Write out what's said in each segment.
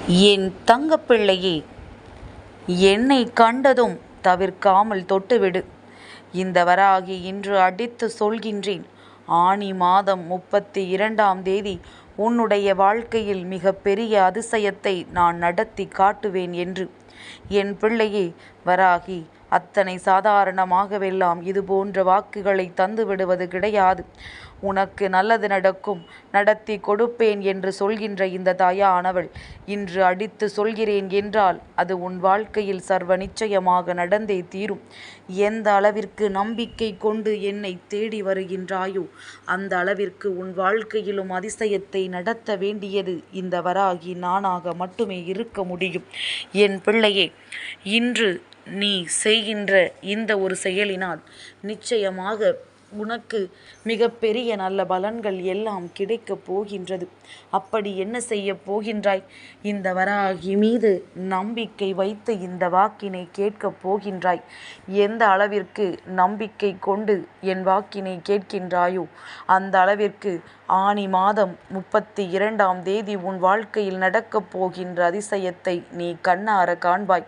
என் தங்கப்பிள்ளையே, என்னை கண்டதும் தவிர்க்காமல் தொட்டுவிடு. இந்த வராகி இன்று அடித்து சொல்கின்றேன். ஆனி மாதம் 32ஆம் தேதி உன்னுடைய வாழ்க்கையில் மிக பெரிய அதிசயத்தை நான் நடத்தி காட்டுவேன் என்று. என் பிள்ளையே வராகி, அத்தனை சாதாரணமாகவெல்லாம் இது போன்ற வாக்குகளை தந்து விடுவது கிடையாது. உனக்கு நல்லது நடக்கும், நடத்தி கொடுப்பேன் என்று சொல்கின்ற இந்த தாயானவள் இன்று அடித்து சொல்கிறேன் என்றால் அது உன் வாழ்க்கையில் சர்வ நிச்சயமாக நடந்தே தீரும். எந்த அளவிற்கு நம்பிக்கை கொண்டு என்னை தேடி வருகின்றாயோ அந்த அளவிற்கு உன் வாழ்க்கையிலும் அதிசயத்தை நடத்த வேண்டியது இந்த வராகி நானாக மட்டுமே இருக்க முடியும். என் பிள்ளையே, இன்று நீ செய்கின்ற இந்த ஒரு செயலினால் நிச்சயமாக உனக்கு மிகப்பெரிய நல்ல பலன்கள் எல்லாம் கிடைக்கப் போகின்றது. அப்படி என்ன செய்ய போகின்றாய்? இந்த வராகி மீது நம்பிக்கை வைத்து இந்த வாக்கினை கேட்கப் போகின்றாய். எந்த அளவிற்கு நம்பிக்கை கொண்டு என் வாக்கினை கேட்கின்றாயோ அந்த அளவிற்கு ஆனி மாதம் 32ஆம் தேதி உன் வாழ்க்கையில் நடக்கப் போகின்ற அதிசயத்தை நீ கண்ணார காண்பாய்.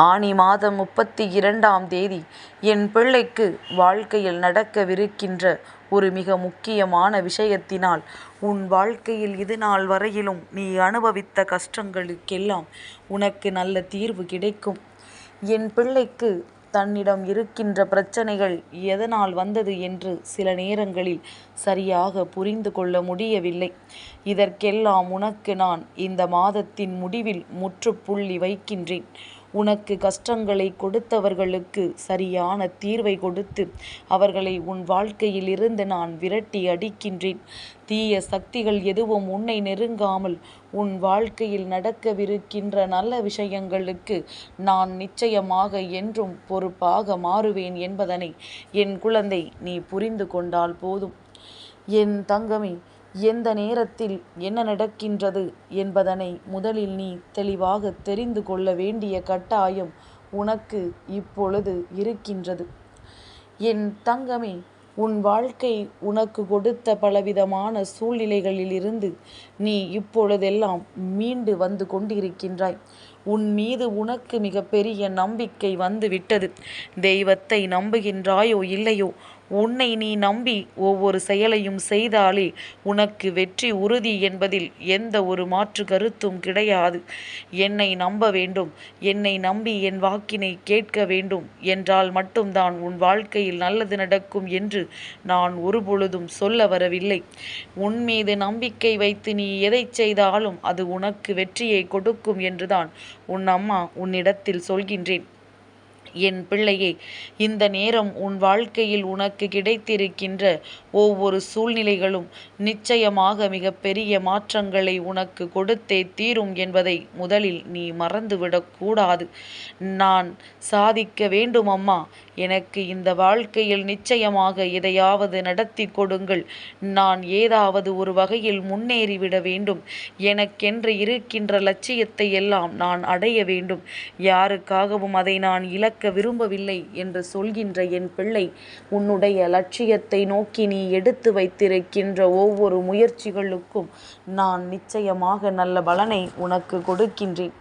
ஆனி மாதம் 32ஆம் தேதி என் பிள்ளைக்கு வாழ்க்கையில் நடக்கவிருக்கின்ற ஒரு மிக முக்கியமான விஷயத்தினால் உன் வாழ்க்கையில் இது நாள் வரையிலும் நீ அனுபவித்த கஷ்டங்களுக்கெல்லாம் உனக்கு நல்ல தீர்வு கிடைக்கும். என் பிள்ளைக்கு தன்னிடம் இருக்கின்ற பிரச்சனைகள் எதனால் வந்தது என்று சில நேரங்களில் சரியாக புரிந்து கொள்ள முடியவில்லை. இதற்கெல்லாம் உனக்கு நான் இந்த மாதத்தின் முடிவில் முற்றுப்புள்ளி வைக்கின்றேன். உனக்கு கஷ்டங்களை கொடுத்தவர்களுக்கு சரியான தீர்வை கொடுத்து அவர்களை உன் வாழ்க்கையில் இருந்து நான் விரட்டி அடிக்கின்றேன். தீய சக்திகள் எதுவும் உன்னை நெருங்காமல் உன் வாழ்க்கையில் நடக்கவிருக்கின்ற நல்ல விஷயங்களுக்கு நான் நிச்சயமாக என்றும் பொறுப்பாக மாறுவேன் என்பதனை என் குழந்தை நீ புரிந்து கொண்டால் போதும். என் தங்கமே, எந்த நேரத்தில் என்ன நடக்கின்றது என்பதனை முதலில் நீ தெளிவாக தெரிந்து கொள்ள வேண்டிய கட்டாயம் உனக்கு இப்பொழுது இருக்கின்றது. என் தங்கமே, உன் வாழ்க்கை உனக்கு கொடுத்த பலவிதமான சூழ்நிலைகளிலிருந்து நீ இப்பொழுதெல்லாம் மீண்டு வந்து கொண்டிருக்கின்றாய். உன் மீது உனக்கு மிகப்பெரிய நம்பிக்கை வந்து விட்டது. தெய்வத்தை நம்புகின்றாயோ இல்லையோ, உன்னை நீ நம்பி ஒவ்வொரு செயலையும் செய்தாலே உனக்கு வெற்றி உறுதி என்பதில் எந்த ஒரு மாற்று கருத்தும் கிடையாது. என்னை நம்ப வேண்டும், என்னை நம்பி என் வாக்கினை கேட்க வேண்டும் என்றால் மட்டும்தான் உன் வாழ்க்கையில் நல்லது நடக்கும் என்று நான் ஒருபொழுதும் சொல்ல வரவில்லை. உன் மீது நம்பிக்கை வைத்து நீ எதை செய்தாலும் அது உனக்கு வெற்றியை கொடுக்கும் என்றுதான் உன் அம்மா உன்னிடத்தில் சொல்கின்றேன். என் பிள்ளையே, இந்த நேரம் உன் வாழ்க்கையில் உனக்கு கிடைத்திருக்கின்ற ஒவ்வொரு சூழ்நிலைகளும் நிச்சயமாக மிக பெரிய மாற்றங்களை உனக்கு கொடுத்தே தீரும் என்பதை முதலில் நீ மறந்துவிடக்கூடாது. நான் சாதிக்க வேண்டும் அம்மா, எனக்கு இந்த வாழ்க்கையில் நிச்சயமாக எதையாவது நடத்தி கொடுங்கள், நான் ஏதாவது ஒரு வகையில் முன்னேறிவிட வேண்டும், எனக்கென்று இருக்கின்ற லட்சியத்தை எல்லாம் நான் அடைய வேண்டும், யாருக்காகவும் அதை நான் இழக்க விரும்பவில்லை என்று சொல்கின்ற என் பிள்ளை, உன்னுடைய லட்சியத்தை நோக்கி நீ எடுத்து வைத்திருக்கின்ற ஒவ்வொரு முயற்சிகளுக்கும் நான் நிச்சயமாக நல்ல பலனை உனக்கு கொடுக்கின்றேன்.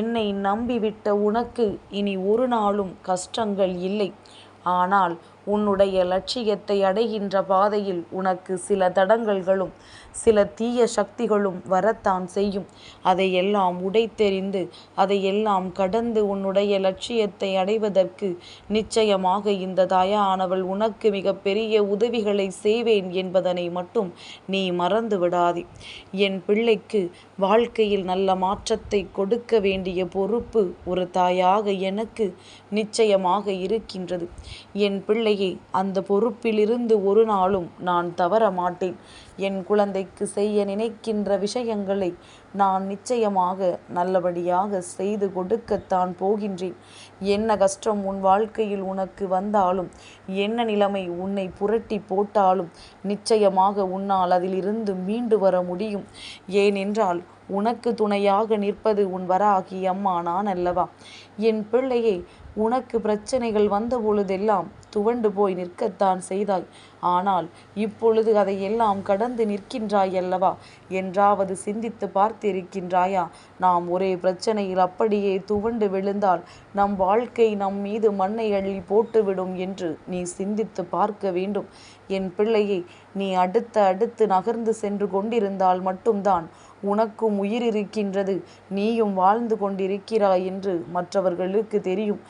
என்னை நம்பிவிட்ட உனக்கு இனி ஒரு நாளும் கஷ்டங்கள் இல்லை. ஆனால் உன்னுடைய லட்சியத்தை அடைகின்ற பாதையில் உனக்கு சில தடங்கல்களும் சில தீய சக்திகளும் வரத்தான் செய்யும். அதையெல்லாம் உடைத்தெறிந்து அதையெல்லாம் கடந்து உன்னுடைய லட்சியத்தை அடைவதற்கு நிச்சயமாக இந்த தாயானவள் உனக்கு மிகப்பெரிய உதவிகளை செய்வேன் என்பதனை மட்டும் நீ மறந்து விடாதே. என் பிள்ளைக்கு வாழ்க்கையில் நல்ல மாற்றத்தை கொடுக்க வேண்டிய பொறுப்பு ஒரு தாயாக எனக்கு நிச்சயமாக இருக்கின்றது. என் பிள்ளையே, அந்த பொறுப்பிலிருந்து ஒரு நாளும் நான் தவற மாட்டேன். என் குழந்தைக்கு செய்ய நினைக்கின்ற விஷயங்களை நான் நிச்சயமாக நல்லபடியாக செய்து கொடுக்கத்தான் போகின்றேன். என்ன கஷ்டம் உன் வாழ்க்கையில் உனக்கு வந்தாலும், என்ன நிலைமை உன்னை புரட்டி போட்டாலும் நிச்சயமாக உன்னால் அதிலிருந்து மீண்டு வர முடியும். ஏனென்றால் உனக்கு துணையாக நிற்பது உன் வராகி அம்மா நான் அல்லவா? என் பிள்ளையே, உனக்கு பிரச்சனைகள் வந்த பொழுதெல்லாம் துவண்டு போய் நிற்கத்தான் செய்தாய். ஆனால் இப்பொழுது அதையெல்லாம் கடந்து நிற்கின்றாய் அல்லவா? என்றாவது சிந்தித்து பார்த்திருக்கின்றாயா? நாம் ஒரே பிரச்சனையில் அப்படியே துவண்டு விழுந்தால் நம் வாழ்க்கை நம் மீது மண்ணை அள்ளி போட்டுவிடும் என்று நீ சிந்தித்து பார்க்க வேண்டும். என் பிள்ளையை, நீ அடுத்து நகர்ந்து சென்று கொண்டிருந்தால் மட்டும்தான் உனக்கும் உயிர் இருக்கின்றது, நீயும் வாழ்ந்து கொண்டிருக்கிறாய் என்று மற்றவர்களுக்கு தெரியும்.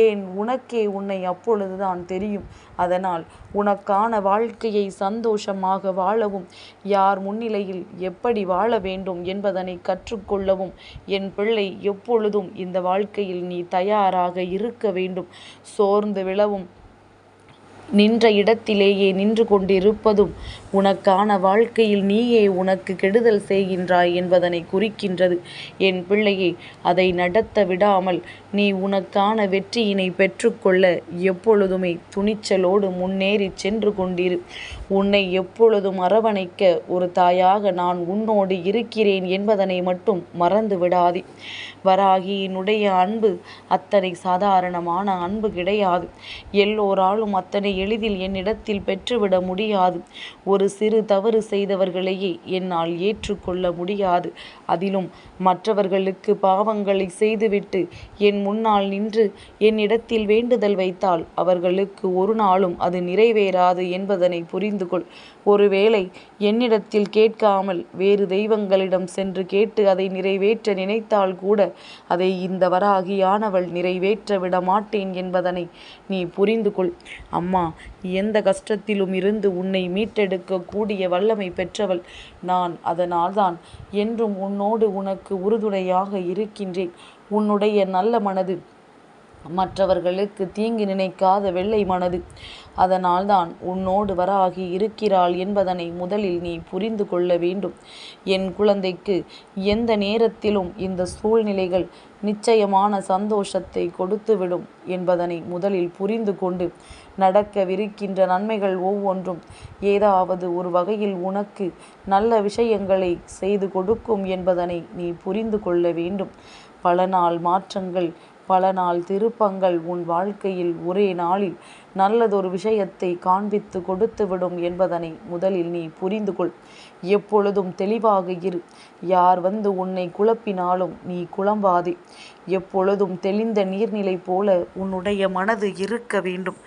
ஏன், உனக்கே உன்னை அப்பொழுதுதான் தெரியும். அதனால் உனக்கான வாழ்க்கையை சந்தோஷமாக வாழவும், யார் முன்னிலையில் எப்படி வாழ வேண்டும் என்பதனை கற்றுக்கொள்ளவும் என் பிள்ளை எப்பொழுதும் இந்த வாழ்க்கையில் நீ தயாராக இருக்க வேண்டும். சோர்ந்து விழவும், நின்ற இடத்திலேயே நின்று கொண்டிருப்பதும் உனக்கான வாழ்க்கையில் நீயே உனக்கு கெடுதல் செய்கின்றாய் என்பதனை குறிக்கின்றது. என் பிள்ளையே, அதை நடத்த விடாமல் நீ உனக்கான வெற்றியினை பெற்றுக்கொள்ள எப்பொழுதுமே துணிச்சலோடு முன்னேறி சென்று கொண்டிரு. உன்னை எப்பொழுதும் அரவணைக்க ஒரு தாயாக நான் உன்னோடு இருக்கிறேன் என்பதனை மட்டும் மறந்து விடாதே. வராகியினுடைய அன்பு அத்தனை சாதாரணமான அன்பு கிடையாது. எல்லோராலும் அத்தனை எளிதில் என்னிடத்தில் பெற்றுவிட முடியாது. ஒரு சிறு தவறு செய்தவர்களையே என்னால் ஏற்றுக்கொள்ள முடியாது. அதிலும் மற்றவர்களுக்கு பாவங்களை செய்துவிட்டு என் முன்னால் நின்று என்னிடத்தில் வேண்டுதல் வைத்தால் அவர்களுக்கு ஒரு நாளும் அது நிறைவேறாது என்பதனை புரிந்து கொள். ஒருவேளை என்னிடத்தில் கேட்காமல் வேறு தெய்வங்களிடம் சென்று கேட்டு அதை நிறைவேற்ற நினைத்தால் கூட அதை இந்த வராகியானவள் நிறைவேற்ற விட மாட்டேன் என்பதனை நீ புரிந்து கொள். அம்மா எந்த கஷ்டத்திலும் இருந்து உன்னை மீட்டெடுக்க கூடிய வல்லமை பெற்றவள் நான். அதனால்தான் என்றும் உன்னோடு உனக்கு உறுதுணையாக இருக்கின்றேன். உன்னுடைய நல்ல மனது மற்றவர்களுக்கு தீங்கு நினைக்காத வெள்ளை மனது. அதனால்தான் உன்னோடு வராகி இருக்கிறாள் என்பதனை முதலில் நீ புரிந்து கொள்ள வேண்டும். என் குழந்தைக்கு எந்த நேரத்திலும் இந்த சூழ்நிலைகள் நிச்சயமான சந்தோஷத்தை கொடுத்துவிடும் என்பதனை முதலில் புரிந்து கொண்டு நடக்கவிருக்கின்ற நன்மைகள் ஒவ்வொன்றும் ஏதாவது ஒரு வகையில் உனக்கு நல்ல விஷயங்களை செய்து கொடுக்கும் என்பதனை நீ புரிந்து கொள்ள வேண்டும். பல நாள் மாற்றங்கள், பல நாள் திருப்பங்கள் உன் வாழ்க்கையில் ஒரே நாளில் நல்லதொரு விஷயத்தை காண்பித்து கொடுத்துவிடும் என்பதனை முதலில் நீ புரிந்து கொள். எப்பொழுதும் தெளிவாக இரு. யார் வந்து உன்னை குழப்பினாலும் நீ குழம்பாதே. எப்பொழுதும் தெளிந்த நீர்நிலை போல உன்னுடைய மனது இருக்க வேண்டும்.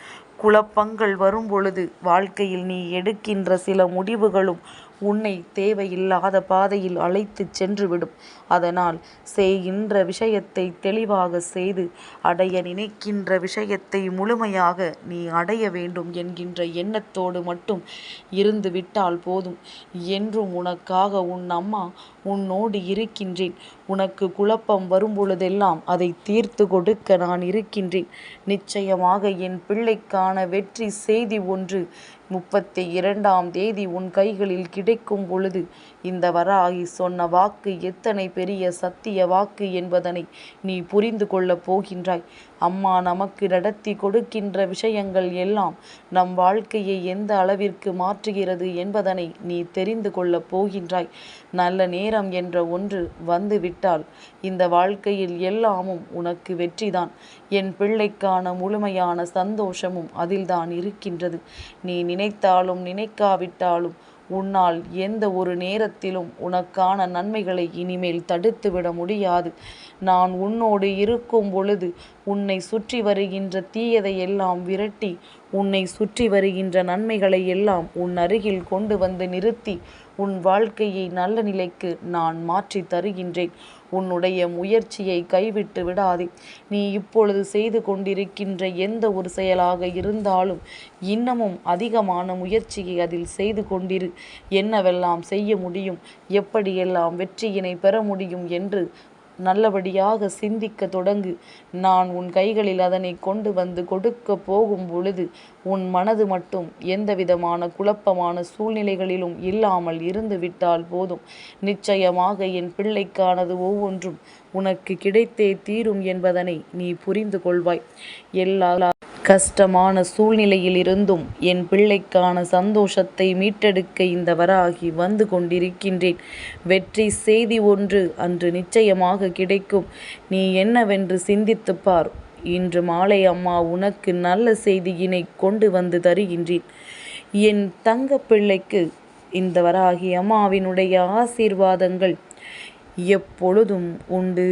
குழப்பங்கள் வரும்பொழுது வாழ்க்கையில் நீ எடுக்கின்ற சில முடிவுகளும் உன்னை தேவையில்லாத பாதையில் அழைத்து சென்றுவிடும். அதனால் செய்கின்ற விஷயத்தை தெளிவாக செய்து அடைய நினைக்கின்ற விஷயத்தை முழுமையாக நீ அடைய வேண்டும் என்கின்ற எண்ணத்தோடு மட்டும் இருந்து விட்டால் போதும். என்றும் உனக்காக உன் அம்மா உன்னோடு இருக்கின்றேன். உனக்கு குழப்பம் வரும்பொழுதெல்லாம் அதை தீர்த்து கொடுக்க நான் இருக்கின்றேன். நிச்சயமாக என் பிள்ளைக்கான வெற்றி செய்தி ஒன்று 32ஆம் தேதி உன் கைகளில் கிடைக்கும் பொழுது இந்த வராகி சொன்ன வாக்கு எத்தனை பெரிய சத்திய வாக்கு என்பதனை நீ புரிந்து கொள்ளப் போகின்றாய். அம்மா நமக்கு நடத்தி கொடுக்கின்ற விஷயங்கள் எல்லாம் நம் வாழ்க்கையை எந்த அளவிற்கு மாற்றுகிறது என்பதனை நீ தெரிந்து கொள்ளப் போகின்றாய். நல்ல நேரம் என்ற ஒன்று வந்துவிட்டால் இந்த வாழ்க்கையில் எல்லாமும் உனக்கு வெற்றிதான். என் பிள்ளைக்கான முழுமையான சந்தோஷமும் அதில்தான் இருக்கின்றது. நீ நினைத்தாலும் நினைக்காவிட்டாலும் உன்னால் எந்த ஒரு நேரத்திலும் உனக்கான நன்மைகளை இனிமேல் தடுத்துவிட முடியாது. நான் உன்னோடு இருக்கும் பொழுது உன்னை சுற்றி வருகின்ற தீயதை எல்லாம் விரட்டி உன்னை சுற்றி வருகின்ற நன்மைகளை எல்லாம் உன் அருகில் கொண்டு வந்து நிறுத்தி உன் வாழ்க்கையை நல்ல நிலைக்கு நான் மாற்றி தருகின்றேன். உன்னுடைய முயற்சியை கைவிட்டு விடாதே. நீ இப்பொழுது செய்து கொண்டிருக்கின்ற எந்த ஒரு செயலாக இருந்தாலும் இன்னமும் அதிகமான முயற்சியை அதில் செய்து கொண்டிரு. என்னவெல்லாம் செய்ய முடியும், எப்படியெல்லாம் வெற்றியினை பெற முடியும் என்று நல்லபடியாக சிந்திக்க தொடங்கு. நான் உன் கைகளில் அதனை கொண்டு வந்து கொடுக்க போகும் பொழுது உன் மனது மட்டும் எந்தவிதமான குழப்பமான சூழ்நிலைகளிலும் இல்லாமல் இருந்து விட்டால் போதும். நிச்சயமாக என் பிள்ளைக்கானது ஒவ்வொன்றும் உனக்கு கிடைத்தே தீரும் என்பதனை நீ புரிந்து கொள்வாய். எல்லா கஷ்டமான சூழ்நிலையில் இருந்தும் என் பிள்ளைக்கான சந்தோஷத்தை மீட்டெடுக்க இந்த வராகி வந்து கொண்டிருக்கின்றேன். வெற்றி செய்தி ஒன்று அன்று நிச்சயமாக கிடைக்கும். நீ என்னவென்று சிந்தித்துப் பார். இன்று மாலை அம்மா உனக்கு நல்ல செய்தியினை கொண்டு வந்து தருகின்றேன். என் தங்க பிள்ளைக்கு இந்த வராகி அம்மாவினுடைய ஆசீர்வாதங்கள் எப்பொழுதும் உண்டு.